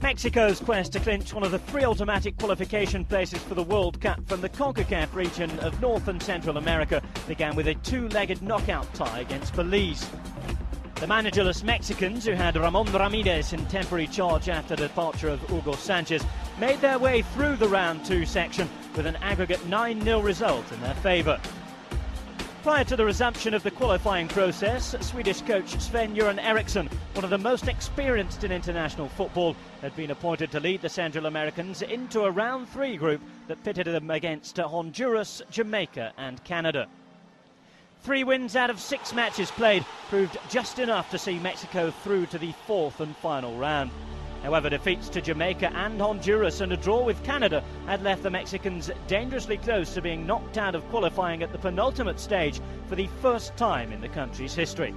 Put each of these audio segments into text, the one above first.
Mexico's quest to clinch one of the three automatic qualification places for the World Cup from the CONCACAF region of North and Central America began with a two-legged knockout tie against Belize. The managerless Mexicans, who had Ramon Ramirez in temporary charge after the departure of Hugo Sanchez, made their way through the round 2 section with an aggregate 9-0 result in their favour. Prior to the resumption of the qualifying process, Swedish coach Sven-Göran Eriksson, one of the most experienced in international football, had been appointed to lead the Central Americans into a round 3 group that pitted them against Honduras, Jamaica and Canada. 3 wins out of 6 matches played proved just enough to see Mexico through to the 4th and final round. However, defeats to Jamaica and Honduras and a draw with Canada had left the Mexicans dangerously close to being knocked out of qualifying at the penultimate stage for the first time in the country's history.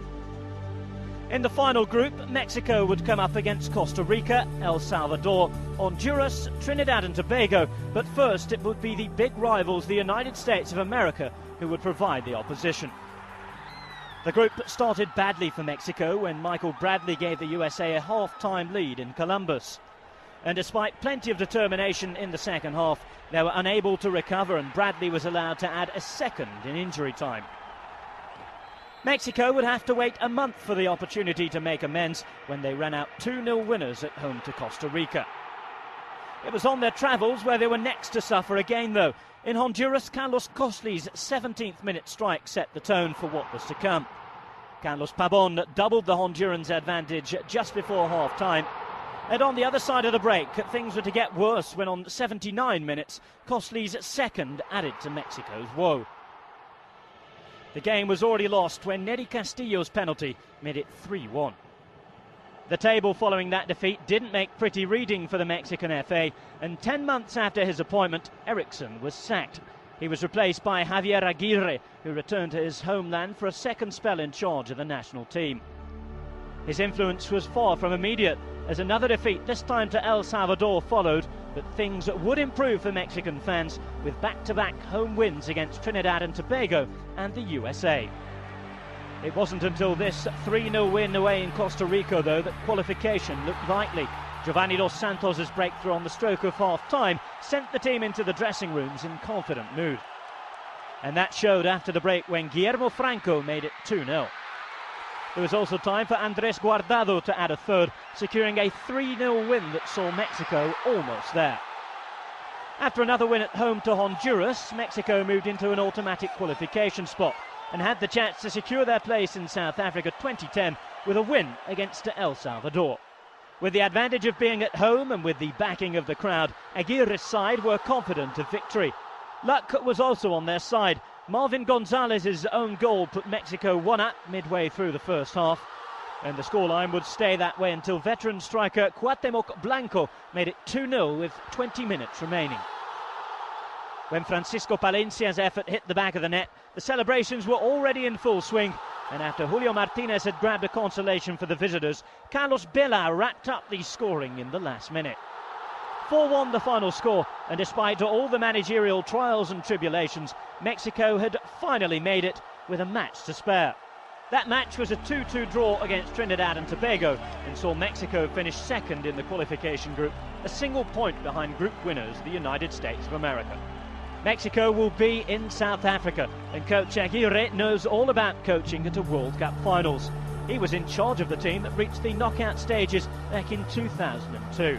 In the final group, Mexico would come up against Costa Rica, El Salvador, Honduras, Trinidad and Tobago, but first it would be the big rivals, the United States of America, who would provide the opposition. The group started badly for Mexico when Michael Bradley gave the USA a half-time lead in Columbus. And despite plenty of determination in the second half, they were unable to recover and Bradley was allowed to add a second in injury time. Mexico would have to wait a month for the opportunity to make amends when they ran out 2-0 winners at home to Costa Rica. It was on their travels where they were next to suffer again, though. In Honduras, Carlos Cosli's 17th minute strike set the tone for what was to come. Carlos Pabon doubled the Hondurans' advantage just before half-time. And on the other side of the break, things were to get worse when on 79 minutes, Cosli's second added to Mexico's woe. The game was already lost when Nery Castillo's penalty made it 3-1. The table following that defeat didn't make pretty reading for the Mexican FA, and 10 months after his appointment, Eriksson was sacked. He was replaced by Javier Aguirre, who returned to his homeland for a second spell in charge of the national team. His influence was far from immediate, as another defeat, this time to El Salvador, followed, but things would improve for Mexican fans with back-to-back home wins against Trinidad and Tobago and the USA. It wasn't until this 3-0 win away in Costa Rica, though, that qualification looked likely. Giovanni Dos Santos' breakthrough on the stroke of half-time sent the team into the dressing rooms in confident mood. And that showed after the break when Guillermo Franco made it 2-0. There was also time for Andrés Guardado to add a third, securing a 3-0 win that saw Mexico almost there. After another win at home to Honduras, Mexico moved into an automatic qualification spot and had the chance to secure their place in South Africa 2010 with a win against El Salvador. With the advantage of being at home and with the backing of the crowd, Aguirre's side were confident of victory. Luck was also on their side. Marvin Gonzalez's own goal put Mexico 1-up midway through the first half, and the scoreline would stay that way until veteran striker Cuauhtemoc Blanco made it 2-0 with 20 minutes remaining. When Francisco Palencia's effort hit the back of the net, the celebrations were already in full swing, and after Julio Martinez had grabbed a consolation for the visitors, Carlos Bela wrapped up the scoring in the last minute. 4-1 the final score, and despite all the managerial trials and tribulations, Mexico had finally made it with a match to spare. That match was a 2-2 draw against Trinidad and Tobago and saw Mexico finish second in the qualification group, a single point behind group winners, the United States of America. Mexico will be in South Africa, and coach Aguirre knows all about coaching at a World Cup finals. He was in charge of the team that reached the knockout stages back in 2002.